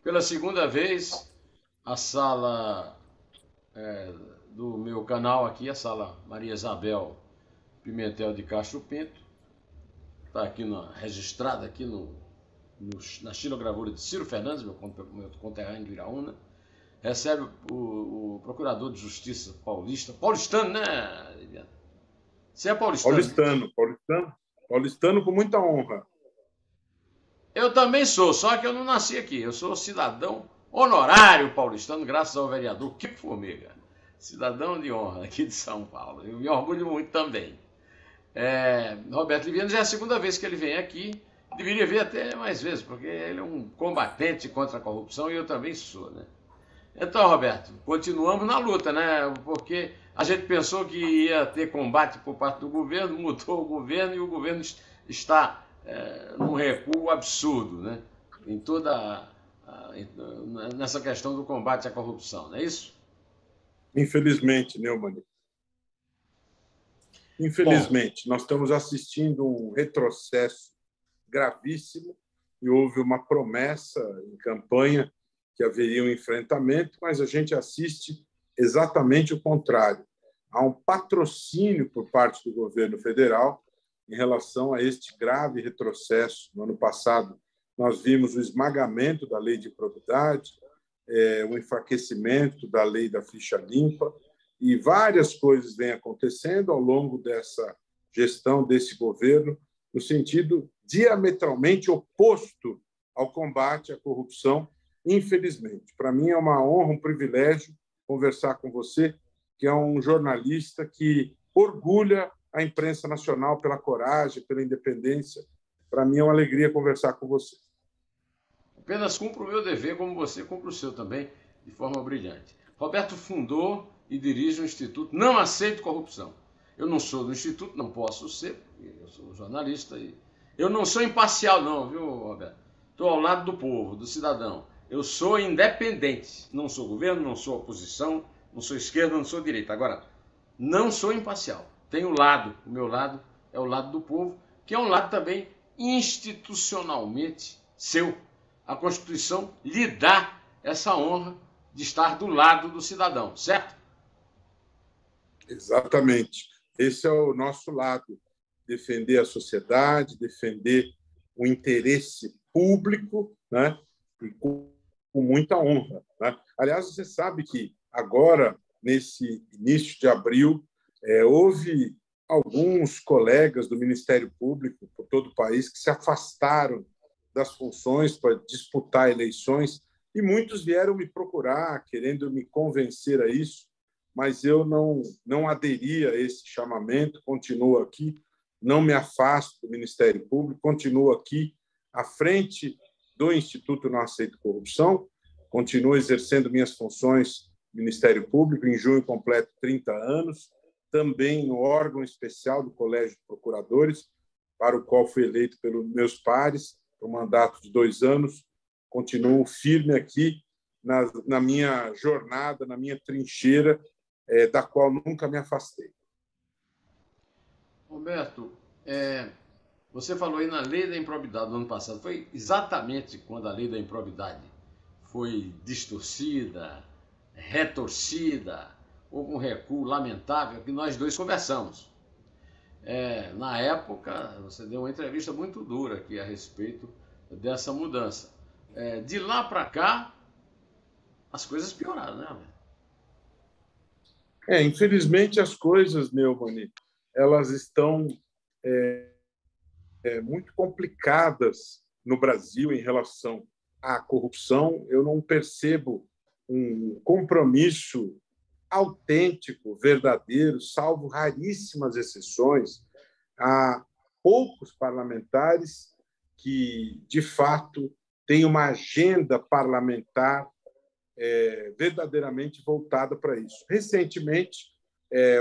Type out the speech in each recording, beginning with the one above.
Pela segunda vez, a sala do meu canal aqui, a sala Maria Isabel Pimentel de Castro Pinto, está aqui registrada aqui na xilogravura de Ciro Fernandes, meu conterrâneo do Iraúna. Recebe o procurador de justiça paulistano, né, Liviana? Você é paulistano, né? Paulistano com muita honra. Eu também sou, só que eu não nasci aqui. Eu sou cidadão honorário paulistano, graças ao vereador Kiko Formiga. Cidadão de honra aqui de São Paulo. Eu me orgulho muito também. Roberto Liviano já é a segunda vez que ele vem aqui. Deveria vir até mais vezes, porque ele é um combatente contra a corrupção e eu também sou, né? Então, Roberto, continuamos na luta, né? Porque a gente pensou que ia ter combate por parte do governo, mudou o governo e o governo está num recuo absurdo, né? Em toda nessa questão do combate à corrupção, não é isso? Infelizmente, Neumann. Bom, Infelizmente, nós estamos assistindo um retrocesso gravíssimo e houve uma promessa em campanha que haveria um enfrentamento, mas a gente assiste exatamente o contrário. Há um patrocínio por parte do governo federal em relação a este grave retrocesso. No ano passado, nós vimos o esmagamento da lei de probidade, o enfraquecimento da lei da ficha limpa, e várias coisas vêm acontecendo ao longo dessa gestão desse governo, no sentido diametralmente oposto ao combate à corrupção, infelizmente. Para mim é uma honra, um privilégio conversar com você, que é um jornalista que orgulha a imprensa nacional pela coragem, pela independência. Para mim é uma alegria conversar com você. apenas cumpro o meu dever como você cumpre o seu também, de forma brilhante. Roberto fundou e dirige um instituto Não Aceito Corrupção. Eu não sou do instituto, não posso ser, porque eu sou jornalista e eu não sou imparcial não, viu, Roberto? Estou ao lado do povo, do cidadão. Eu sou independente. Não sou governo, não sou oposição, não sou esquerda, não sou direita. Agora, não sou imparcial. Tenho lado. O meu lado é o lado do povo, que é um lado também institucionalmente seu. A Constituição lhe dá essa honra de estar do lado do cidadão, certo? Exatamente. Esse é o nosso lado, defender a sociedade, defender o interesse público, né? E com muita honra. Né? Aliás, você sabe que agora, nesse início de abril, houve alguns colegas do Ministério Público por todo o país que se afastaram das funções para disputar eleições e muitos vieram me procurar, querendo me convencer a isso, mas eu não aderi a esse chamamento, continuo aqui, não me afasto do Ministério Público, continuo aqui à frente do Instituto Não Aceito Corrupção, continuo exercendo minhas funções no Ministério Público, em junho completo 30 anos, também no órgão especial do Colégio de Procuradores, para o qual fui eleito pelos meus pares, por um mandato de 2 anos, continuo firme aqui na minha jornada, na minha trincheira, da qual nunca me afastei. Roberto, você falou aí na lei da improbidade do ano passado. Foi exatamente quando a lei da improbidade foi distorcida, retorcida, houve um recuo lamentável que nós dois conversamos. Na época, você deu uma entrevista muito dura aqui a respeito dessa mudança. De lá para cá, as coisas pioraram, né, Roberto? Infelizmente, as coisas, Neumann, elas estão muito complicadas no Brasil em relação à corrupção. Eu não percebo um compromisso autêntico, verdadeiro, salvo raríssimas exceções. Há poucos parlamentares que, de fato, têm uma agenda parlamentar verdadeiramente voltada para isso. Recentemente,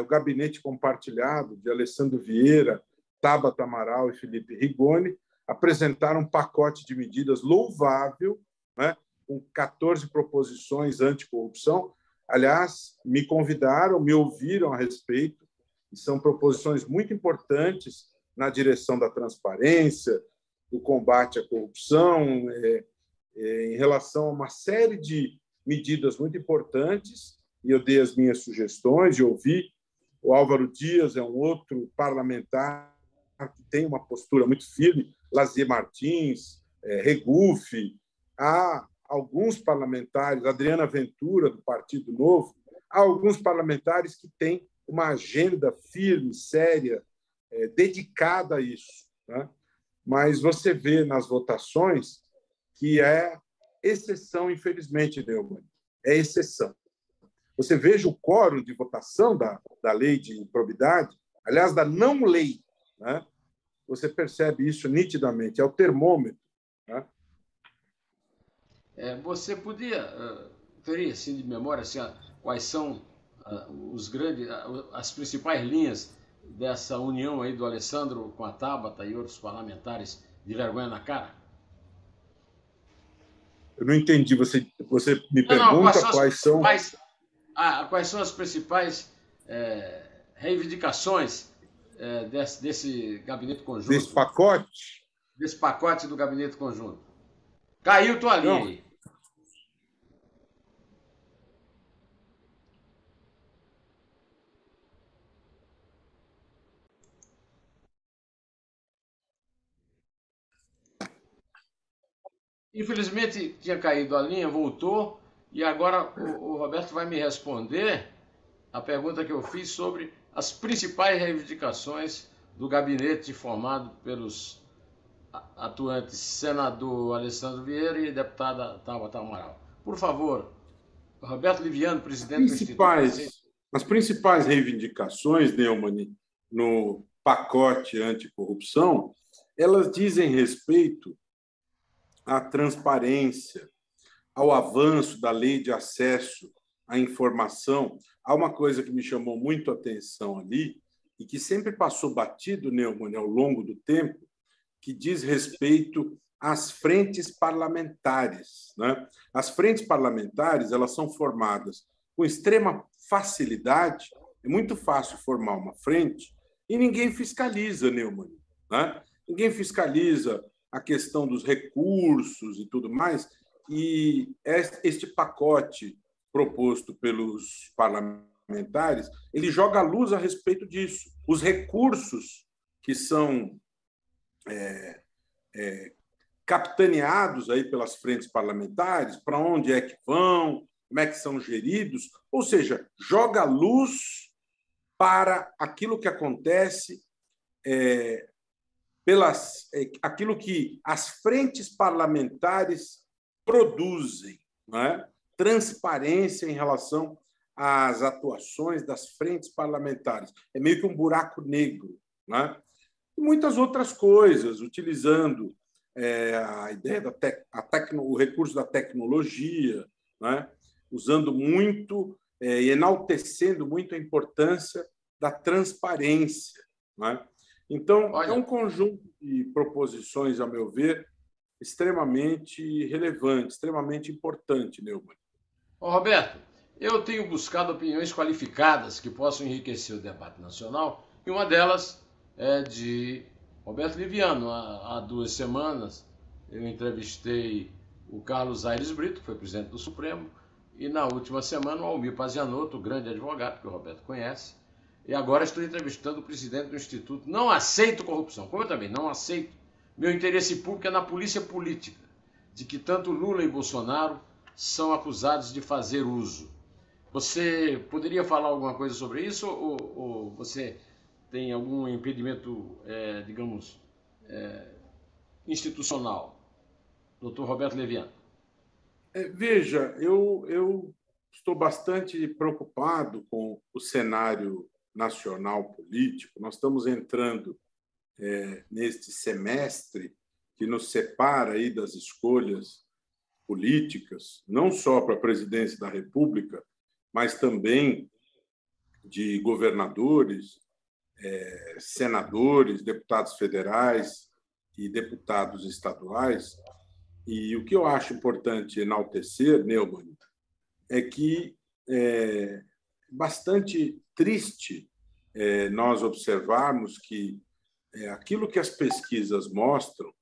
o gabinete compartilhado de Alessandro Vieira, Tabata Amaral e Felipe Rigoni apresentaram um pacote de medidas louvável, né, com 14 proposições anticorrupção. Aliás, me convidaram, me ouviram a respeito, e são proposições muito importantes na direção da transparência, do combate à corrupção, em relação a uma série de medidas muito importantes, e eu dei as minhas sugestões e ouvi. O Álvaro Dias é um outro parlamentar que tem uma postura muito firme, Lazier Martins, Regufe, há alguns parlamentares, Adriana Ventura, do Partido Novo, há alguns parlamentares que têm uma agenda firme, séria, dedicada a isso, né? Mas você vê nas votações que é exceção, infelizmente, Neumann, é exceção. Você veja o quórum de votação da lei de improbidade, aliás, da não-lei, né? Você percebe isso nitidamente, é o termômetro, né? Você teria assim de memória assim, quais são as principais linhas dessa união aí do Alessandro com a Tabata e outros parlamentares de vergonha na cara? Eu não entendi. Você me Não, pergunta quais são as principais reivindicações desse gabinete conjunto? Desse pacote? Desse pacote do gabinete conjunto. Caiu tua linha aí. Infelizmente tinha caído a linha, voltou, e agora o Roberto vai me responder a pergunta que eu fiz sobre as principais reivindicações do gabinete formado pelos atuantes senador Alessandro Vieira e deputada Tabata Amaral. Por favor, Roberto Liviano, presidente do Instituto. As principais reivindicações, Neumann, no pacote anticorrupção, elas dizem respeito à transparência, ao avanço da lei de acesso à informação. Há uma coisa que me chamou muito a atenção ali e que sempre passou batido, Neumann, ao longo do tempo, que diz respeito às frentes parlamentares, né? As frentes parlamentares, elas são formadas com extrema facilidade. É muito fácil formar uma frente e ninguém fiscaliza, Neumann, né? Ninguém fiscaliza a questão dos recursos e tudo mais. E este pacote proposto pelos parlamentares, ele joga a luz a respeito disso. Os recursos que são capitaneados aí pelas frentes parlamentares, para onde é que vão, como é que são geridos, ou seja, joga luz para aquilo que acontece, aquilo que as frentes parlamentares produzem, não é? Transparência em relação às atuações das frentes parlamentares. É meio que um buraco negro, não é? E muitas outras coisas, utilizando a ideia o recurso da tecnologia, né? Usando muito e enaltecendo muito a importância da transparência, né? Então, é um conjunto de proposições, a meu ver, extremamente relevante, extremamente importante, Neumann. Roberto, eu tenho buscado opiniões qualificadas que possam enriquecer o debate nacional, e uma delas é de Roberto Liviano. Há 2 semanas eu entrevistei o Carlos Aires Brito, que foi presidente do Supremo, e na última semana o Almir Pazianotto, o grande advogado que o Roberto conhece, e agora estou entrevistando o presidente do Instituto. Não aceito corrupção, como eu também não aceito. Meu interesse público é na polícia política, de que tanto Lula e Bolsonaro são acusados de fazer uso. Você poderia falar alguma coisa sobre isso ou você tem algum impedimento, digamos, institucional? Doutor Roberto Liviano. Veja, eu estou bastante preocupado com o cenário nacional político. Nós estamos entrando neste semestre que nos separa aí das escolhas políticas, não só para a presidência da República, mas também de governadores, senadores, deputados federais e deputados estaduais. E o que eu acho importante enaltecer, Neumann, é que é bastante triste nós observarmos que aquilo que as pesquisas mostram,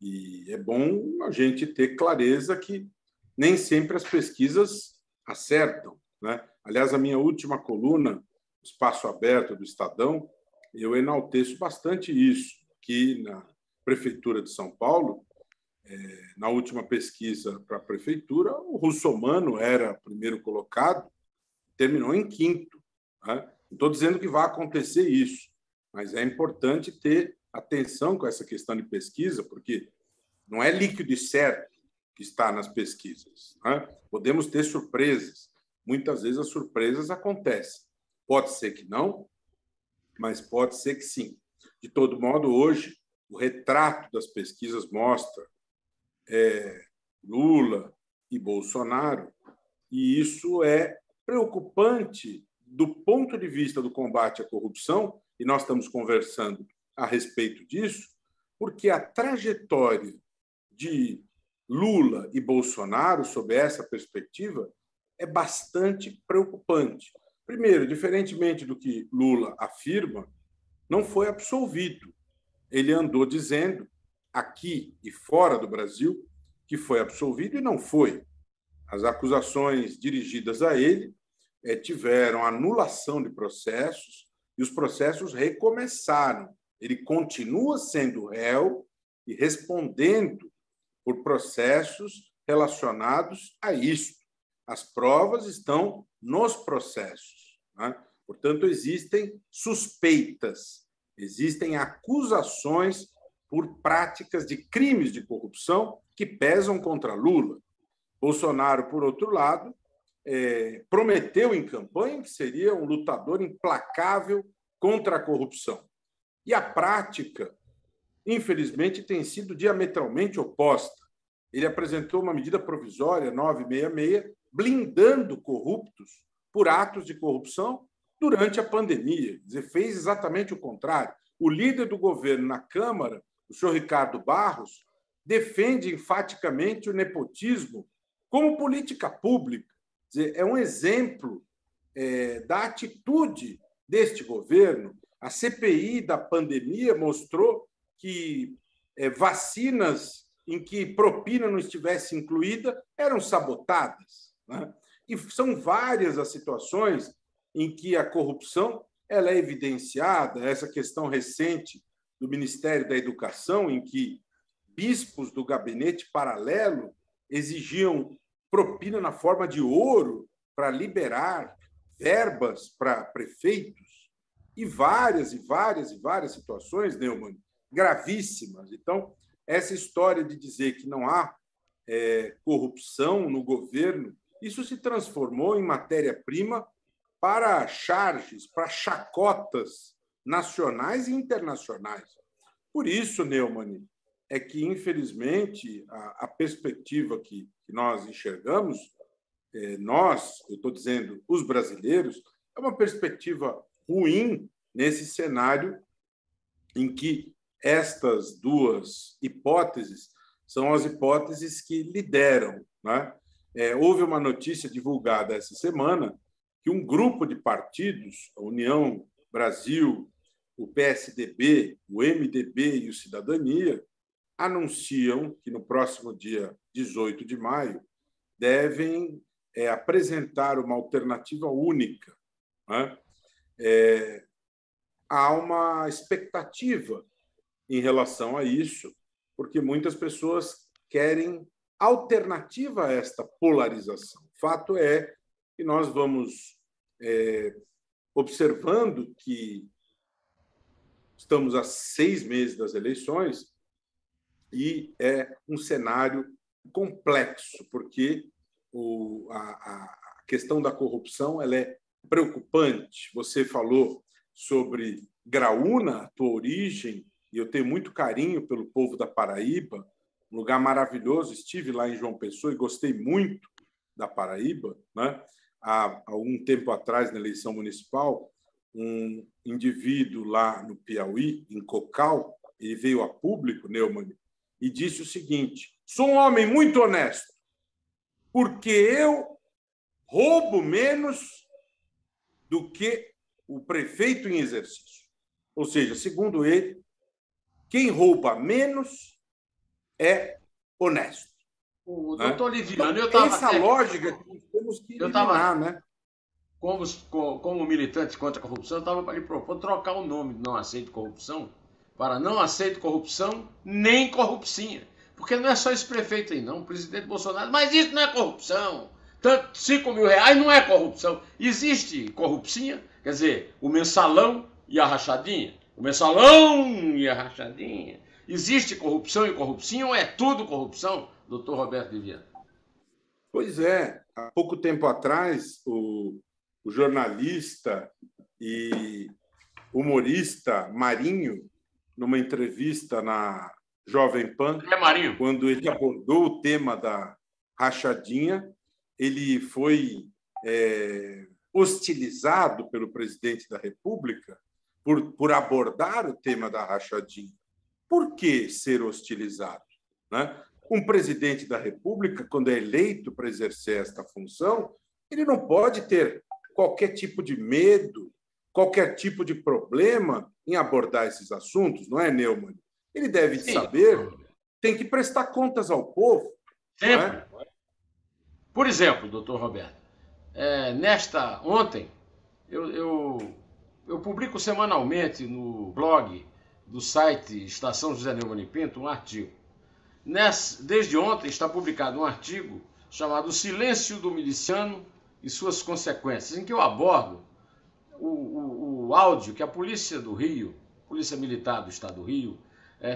E é bom a gente ter clareza que nem sempre as pesquisas acertam, né? Aliás, a minha última coluna, Espaço Aberto do Estadão, eu enalteço bastante isso, que na Prefeitura de São Paulo, na última pesquisa para a Prefeitura, o Russomano era primeiro colocado, terminou em quinto, né? Não estou dizendo que vai acontecer isso, mas é importante ter atenção com essa questão de pesquisa, porque não é líquido e certo que está nas pesquisas, né? Podemos ter surpresas. Muitas vezes as surpresas acontecem. Pode ser que não, mas pode ser que sim. De todo modo, hoje, o retrato das pesquisas mostra Lula e Bolsonaro, e isso é preocupante do ponto de vista do combate à corrupção, e nós estamos conversando a respeito disso, porque a trajetória de Lula e Bolsonaro, sob essa perspectiva, é bastante preocupante. Primeiro, diferentemente do que Lula afirma, não foi absolvido. Ele andou dizendo, aqui e fora do Brasil, que foi absolvido e não foi. As acusações dirigidas a ele tiveram anulação de processos e os processos recomeçaram. Ele continua sendo réu e respondendo por processos relacionados a isto. As provas estão nos processos, né? Portanto, existem suspeitas, existem acusações por práticas de crimes de corrupção que pesam contra Lula. Bolsonaro, por outro lado, prometeu em campanha que seria um lutador implacável contra a corrupção. E a prática, infelizmente, tem sido diametralmente oposta. Ele apresentou uma medida provisória 966, blindando corruptos por atos de corrupção durante a pandemia. Quer dizer, fez exatamente o contrário. O líder do governo na Câmara, o senhor Ricardo Barros, defende enfaticamente o nepotismo como política pública. Quer dizer, é um exemplo da atitude deste governo. A CPI da pandemia mostrou que vacinas em que propina não estivesse incluída eram sabotadas, né? E são várias as situações em que a corrupção ela é evidenciada. Essa questão recente do Ministério da Educação, em que bispos do gabinete paralelo exigiam propina na forma de ouro para liberar verbas para prefeitos, e várias situações, Neumann, gravíssimas. Então, essa história de dizer que não há corrupção no governo, isso se transformou em matéria-prima para charges, para chacotas nacionais e internacionais. Por isso, Neumann, é que, infelizmente, a perspectiva que nós enxergamos, eu estou dizendo os brasileiros, é uma perspectiva ruim nesse cenário em que estas duas hipóteses são as hipóteses que lideram, né? Houve uma notícia divulgada essa semana que um grupo de partidos, a União Brasil, o PSDB, o MDB e o Cidadania, anunciam que no próximo dia 18 de maio devem apresentar uma alternativa única, né? Há uma expectativa em relação a isso, porque muitas pessoas querem alternativa a esta polarização. O fato é que nós vamos observando que estamos a 6 meses das eleições e é um cenário complexo, porque a questão da corrupção ela é preocupante. Você falou sobre Graúna, a tua origem, e eu tenho muito carinho pelo povo da Paraíba, um lugar maravilhoso. Estive lá em João Pessoa e gostei muito da Paraíba, né? Há algum tempo atrás, na eleição municipal, um indivíduo lá no Piauí, em Cocal, ele veio a público, Neumann, e disse o seguinte: sou um homem muito honesto, porque eu roubo menos do que o prefeito em exercício. Ou seja, segundo ele, quem rouba menos é honesto. O Né? doutor Liviano, eu Então, estava essa lógica que nós temos que eliminar, né? como militante contra a corrupção, eu estava para lhe propor trocar o nome de Não Aceito Corrupção para Não Aceito Corrupção nem Corrupcinha. Porque não é só esse prefeito aí, não, o presidente Bolsonaro. Mas isso não é corrupção. Tanto 5 mil reais não é corrupção. Existe corrupcinha, quer dizer, o mensalão e a rachadinha. O mensalão e a rachadinha. Existe corrupção e corrupcinha ou é tudo corrupção, doutor Roberto Liviano? Pois é, há pouco tempo atrás, o jornalista e humorista Marinho, numa entrevista na Jovem Pan, Marinho, quando ele abordou o tema da rachadinha, ele foi hostilizado pelo presidente da República por abordar o tema da rachadinha. Por que ser hostilizado? Né? Um presidente da República, quando é eleito para exercer esta função, ele não pode ter qualquer tipo de medo, qualquer tipo de problema em abordar esses assuntos, não é, Neumann? Ele deve saber, tem que prestar contas ao povo. Sempre. Não é? Por exemplo, doutor Roberto, ontem, eu publico semanalmente no blog do site Estação José Neumann e Pinto um artigo. Desde ontem está publicado um artigo chamado Silêncio do Miliciano e Suas Consequências, em que eu abordo o áudio que a Polícia do Rio, Polícia Militar do Estado do Rio,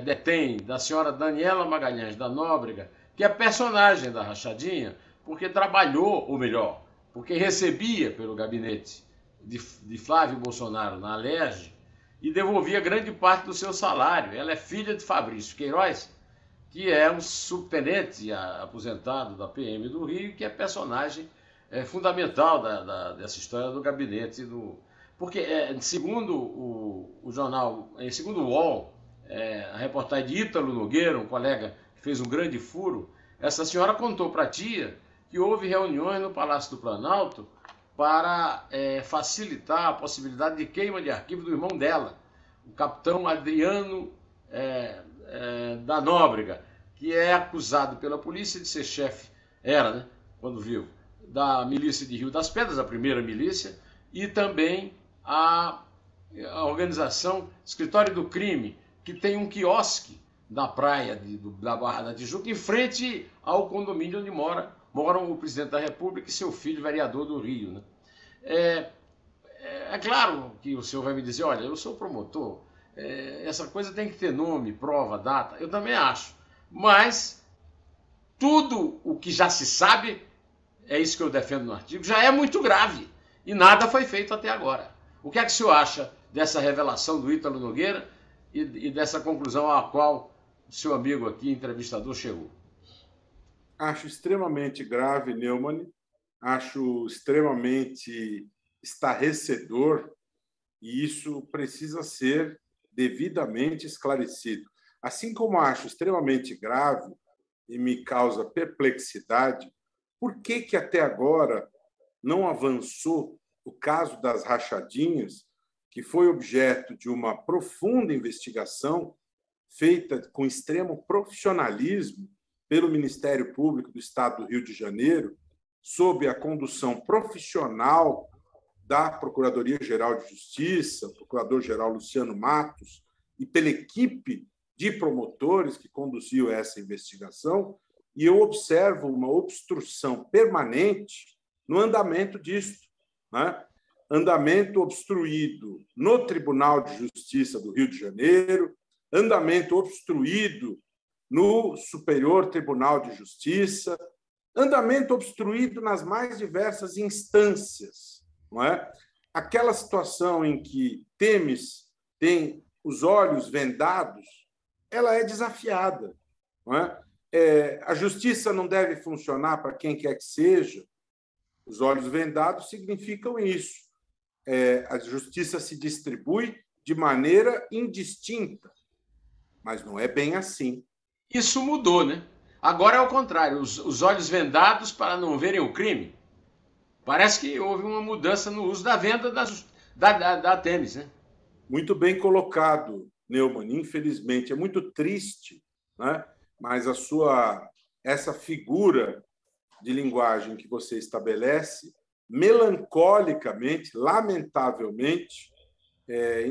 detém da senhora Daniela Magalhães da Nóbrega, que é personagem da rachadinha, porque trabalhou, ou melhor, porque recebia pelo gabinete de Flávio Bolsonaro na Alerj e devolvia grande parte do seu salário. Ela é filha de Fabrício Queiroz, que é um subtenente aposentado da PM do Rio, que é personagem fundamental dessa história do gabinete do... Porque, segundo o jornal, segundo o UOL, a reportagem de Ítalo Nogueira, um colega que fez um grande furo, essa senhora contou para a tia que houve reuniões no Palácio do Planalto para facilitar a possibilidade de queima de arquivo do irmão dela, o capitão Adriano da Nóbrega, que é acusado pela polícia de ser chefe, né, quando vivo, da milícia de Rio das Pedras, a primeira milícia, e também a organização Escritório do Crime, que tem um quiosque na praia da Barra da Tijuca, em frente ao condomínio onde moram o presidente da República e seu filho, vereador do Rio. Né? É claro que o senhor vai me dizer, olha, eu sou promotor, essa coisa tem que ter nome, prova, data. Eu também acho. Mas tudo o que já se sabe, é isso que eu defendo no artigo, já é muito grave. E nada foi feito até agora. O que é que o senhor acha dessa revelação do Ítalo Nogueira e dessa conclusão à qual o seu amigo aqui, entrevistador, chegou? Acho extremamente grave, Neumann. Acho extremamente estarrecedor e isso precisa ser devidamente esclarecido. Assim como acho extremamente grave e me causa perplexidade, por que até agora não avançou o caso das rachadinhas, que foi objeto de uma profunda investigação feita com extremo profissionalismo pelo Ministério Público do Estado do Rio de Janeiro, sob a condução profissional da Procuradoria-Geral de Justiça, o Procurador-Geral Luciano Matos, e pela equipe de promotores que conduziu essa investigação, e eu observo uma obstrução permanente no andamento disso, né? Andamento obstruído no Tribunal de Justiça do Rio de Janeiro, andamento obstruído no Superior Tribunal de Justiça, andamento obstruído nas mais diversas instâncias, não é? Aquela situação em que Temis tem os olhos vendados, ela é desafiada, não é? A justiça não deve funcionar para quem quer que seja. Os olhos vendados significam isso. A justiça se distribui de maneira indistinta, mas não é bem assim. Isso mudou, né? Agora é o contrário, os olhos vendados para não verem o crime. Parece que houve uma mudança no uso da venda da Temis, né? Muito bem colocado, Neumann. Infelizmente, é muito triste, né? mas essa figura de linguagem que você estabelece, melancolicamente, lamentavelmente,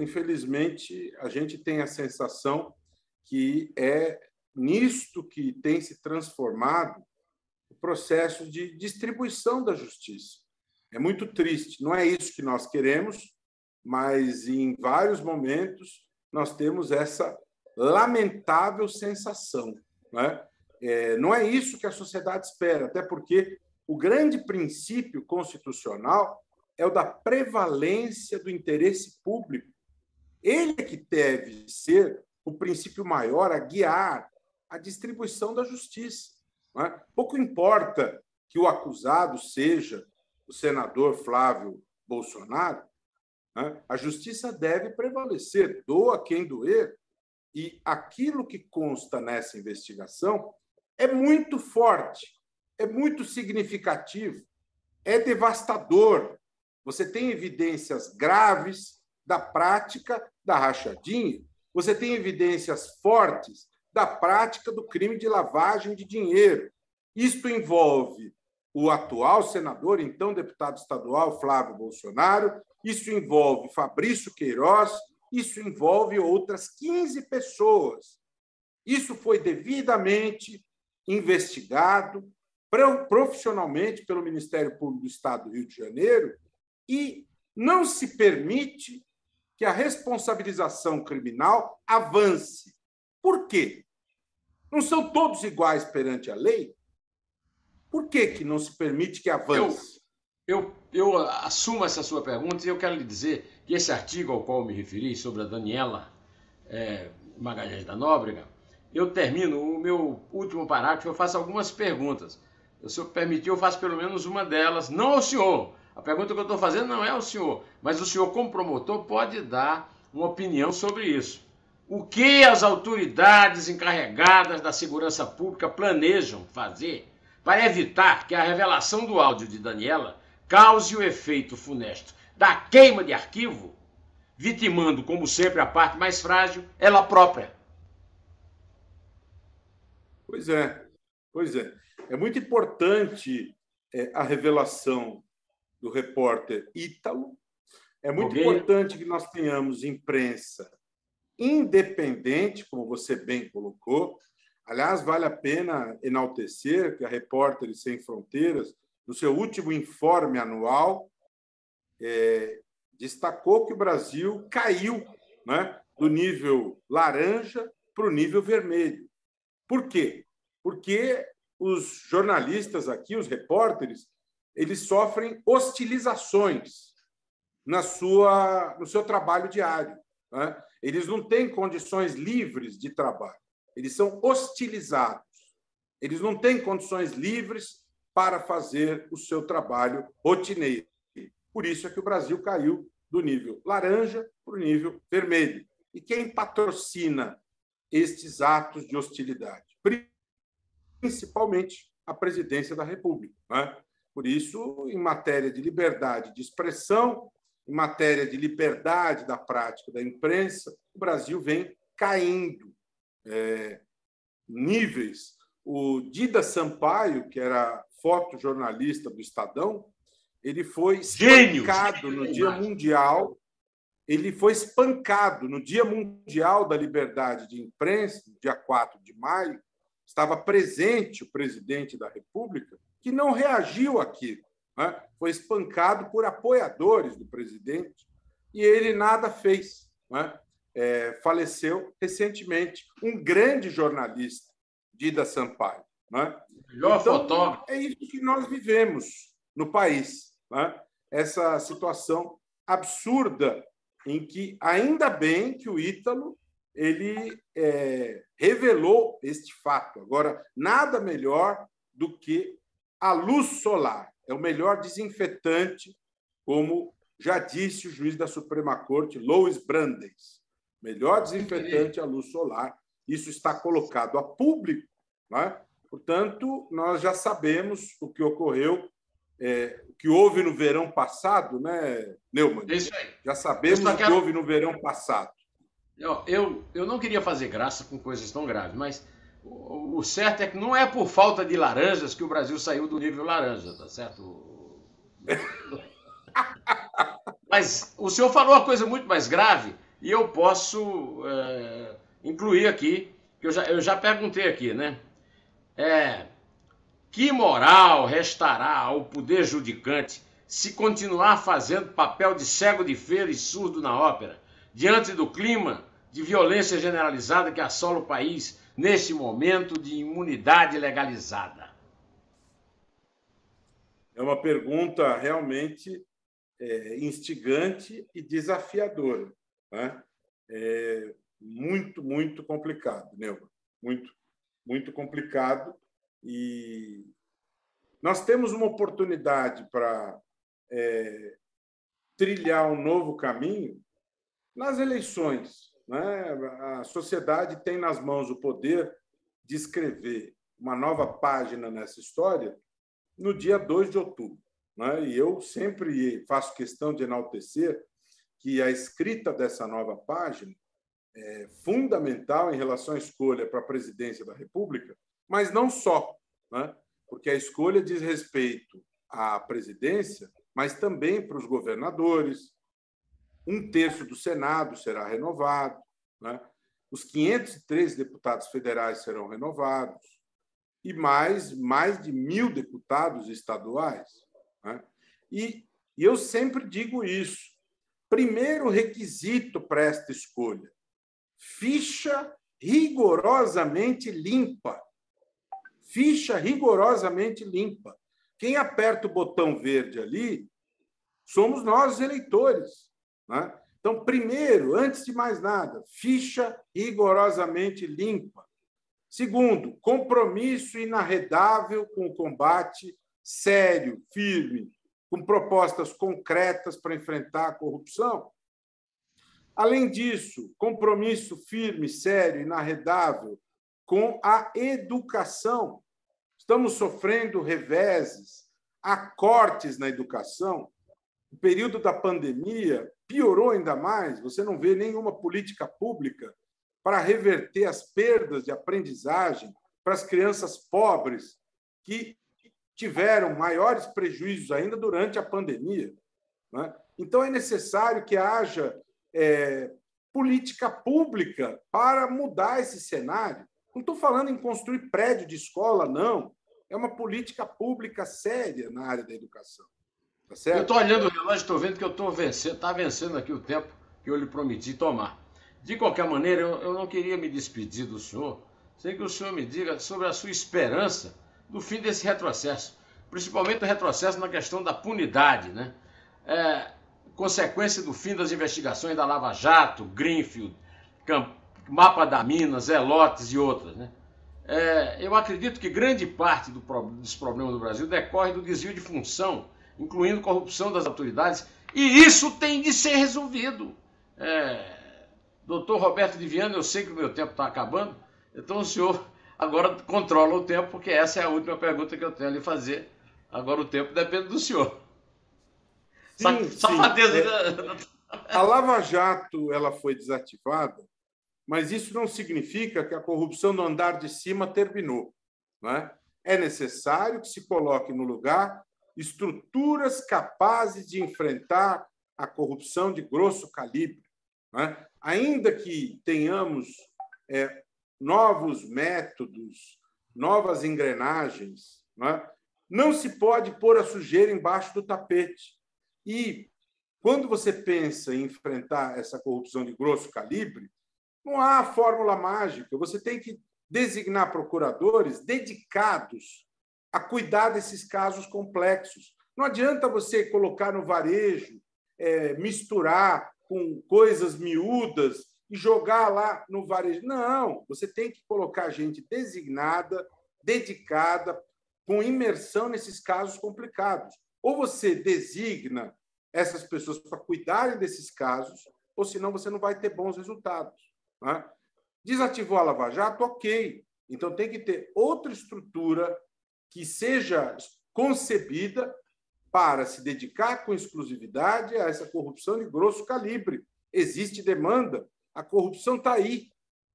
infelizmente, a gente tem a sensação que é nisto que tem se transformado o processo de distribuição da justiça. É muito triste, não é isso que nós queremos, mas em vários momentos nós temos essa lamentável sensação, né? Não é isso que a sociedade espera, até porque o grande princípio constitucional é o da prevalência do interesse público. Ele é que deve ser o princípio maior a guiar a distribuição da justiça, não é? Pouco importa que o acusado seja o senador Flávio Bolsonaro, né? A justiça deve prevalecer, doa quem doer, e aquilo que consta nessa investigação é muito forte, é muito significativo, é devastador. Você tem evidências graves da prática da rachadinha, você tem evidências fortes da prática do crime de lavagem de dinheiro. Isto envolve o atual senador, então deputado estadual Flávio Bolsonaro, isso envolve Fabrício Queiroz, isso envolve outras 15 pessoas. Isso foi devidamente investigado profissionalmente pelo Ministério Público do Estado do Rio de Janeiro e não se permite que a responsabilização criminal avance. Por quê? Não são todos iguais perante a lei? Por que não se permite que avance? Eu assumo essa sua pergunta e eu quero lhe dizer que esse artigo ao qual eu me referi, sobre a Daniela Magalhães da Nóbrega, eu termino o meu último parágrafo, eu faço algumas perguntas. Se o senhor permitir, eu faço pelo menos uma delas, não ao senhor. A pergunta que eu estou fazendo não é ao senhor, mas o senhor, como promotor, pode dar uma opinião sobre isso. O que as autoridades encarregadas da segurança pública planejam fazer para evitar que a revelação do áudio de Daniela cause o efeito funesto da queima de arquivo, vitimando, como sempre, a parte mais frágil, ela própria? Pois é. É muito importante a revelação do repórter Ítalo. É muito importante que nós tenhamos imprensa independente, como você bem colocou. Aliás, vale a pena enaltecer que a Repórteres Sem Fronteiras, no seu último informe anual, destacou que o Brasil caiu, né, do nível laranja para o nível vermelho. Por quê? Porque os jornalistas aqui, os repórteres, eles sofrem hostilizações no seu trabalho diário, né? Eles não têm condições livres de trabalho, eles são hostilizados, eles não têm condições livres para fazer o seu trabalho rotineiro. Por isso é que o Brasil caiu do nível laranja para o nível vermelho. E quem patrocina estes atos de hostilidade? Principalmente a presidência da República, né? Por isso, em matéria de liberdade de expressão, em matéria de liberdade da prática da imprensa, o Brasil vem caindo níveis. O Dida Sampaio, que era fotojornalista do Estadão, ele foi espancado no Dia Mundial. Ele foi espancado no Dia Mundial da Liberdade de Imprensa, no dia 4 de maio. Estava presente o presidente da República, que não reagiu àquilo, né? Foi espancado por apoiadores do presidente e ele nada fez, né? Faleceu recentemente um grande jornalista, Dida Sampaio, né? Melhor fotógrafo. É isso que nós vivemos no país, né? Essa situação absurda em que, ainda bem que o Ítalo ele revelou este fato. Agora, nada melhor do que a luz solar. É o melhor desinfetante, como já disse o juiz da Suprema Corte, Louis Brandeis. Melhor desinfetante, a luz solar. Isso está colocado a público, né? Portanto, nós já sabemos o que ocorreu, o que houve no verão passado, né, Neumann? Isso aí. Já sabemos o que houve no verão passado. Eu não queria fazer graça com coisas tão graves, mas o certo é que não é por falta de laranjas que o Brasil saiu do nível laranja, tá certo? Mas o senhor falou uma coisa muito mais grave e eu posso incluir aqui, que eu já perguntei aqui, né? Que moral restará ao poder judicante se continuar fazendo papel de cego de feira e surdo na ópera, diante do clima de violência generalizada que assola o país neste momento de imunidade legalizada? É uma pergunta realmente instigante e desafiadora, né? É muito, muito complicado, Neumann. Muito, muito complicado. E nós temos uma oportunidade para trilhar um novo caminho nas eleições, né? A sociedade tem nas mãos o poder de escrever uma nova página nessa história no dia 2 de outubro. Né? E eu sempre faço questão de enaltecer que a escrita dessa nova página é fundamental em relação à escolha para a presidência da República, mas não só, né? Porque a escolha diz respeito à presidência, mas também para os governadores. 1/3 do Senado será renovado, né? Os 503 deputados federais serão renovados e mais de 1.000 deputados estaduais, né? E eu sempre digo isso. Primeiro requisito para esta escolha: ficha rigorosamente limpa. Ficha rigorosamente limpa. Quem aperta o botão verde ali somos nós, os eleitores, né? Então, primeiro, antes de mais nada, ficha rigorosamente limpa. Segundo, compromisso inarredável com o combate sério, firme, com propostas concretas para enfrentar a corrupção. Além disso, compromisso firme, sério, inarredável com a educação. Estamos sofrendo reveses, há cortes na educação. O período da pandemia piorou ainda mais. Você não vê nenhuma política pública para reverter as perdas de aprendizagem para as crianças pobres que tiveram maiores prejuízos ainda durante a pandemia, né? Então, é necessário que haja política pública para mudar esse cenário. Não estou falando em construir prédio de escola, não. É uma política pública séria na área da educação. Tá certo? Eu estou olhando o relógio, estou vendo que eu estou vencendo, está vencendo aqui o tempo que eu lhe prometi tomar. De qualquer maneira, eu não queria me despedir do senhor sem que o senhor me diga sobre a sua esperança do fim desse retrocesso, principalmente o retrocesso na questão da punidade, né? Consequência do fim das investigações da Lava Jato, Greenfield, Mapa da Minas, Zelotes e outras, né? Eu acredito que grande parte dos problemas do Brasil decorre do desvio de função, incluindo corrupção das autoridades, e isso tem de ser resolvido. Doutor Roberto de Viana, eu sei que o meu tempo está acabando, então o senhor agora controla o tempo, porque essa é a última pergunta que eu tenho a lhe fazer. Agora o tempo depende do senhor. Sim, safadeza. A Lava Jato ela foi desativada, mas isso não significa que a corrupção no andar de cima terminou, né? É necessário que se coloque no lugar estruturas capazes de enfrentar a corrupção de grosso calibre, né? Ainda que tenhamos novos métodos, novas engrenagens, né? Não se pode pôr a sujeira embaixo do tapete. E quando você pensa em enfrentar essa corrupção de grosso calibre, não há fórmula mágica. Você tem que designar procuradores dedicados a cuidar desses casos complexos. Não adianta você colocar no varejo, misturar com coisas miúdas e jogar lá no varejo. Não, você tem que colocar gente designada, dedicada, com imersão nesses casos complicados. Ou você designa essas pessoas para cuidarem desses casos, ou senão você não vai ter bons resultados, né? Desativou a Lava Jato, ok. Então tem que ter outra estrutura que seja concebida para se dedicar com exclusividade a essa corrupção de grosso calibre. Existe demanda, a corrupção está aí.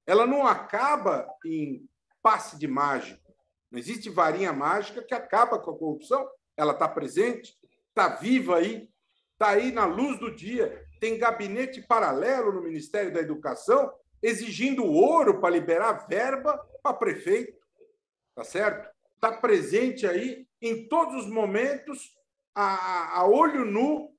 Ela não acaba em passe de mágica. Não existe varinha mágica que acaba com a corrupção. Ela está presente, está viva aí, está aí na luz do dia. Tem gabinete paralelo no Ministério da Educação exigindo ouro para liberar verba para prefeito. Tá certo? Está presente aí em todos os momentos, a olho nu,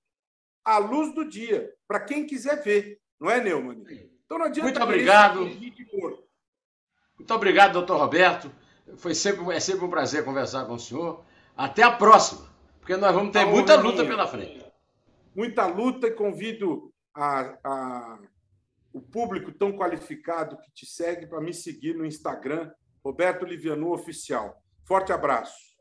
à luz do dia, para quem quiser ver. Não é, Neumann? Então não adianta. Muito obrigado. Muito obrigado, doutor Roberto. É sempre um prazer conversar com o senhor. Até a próxima, porque nós vamos ter muita luta pela frente. Muita luta, e convido o público tão qualificado que te segue para me seguir no Instagram, Roberto Livianu Oficial. Forte abraço.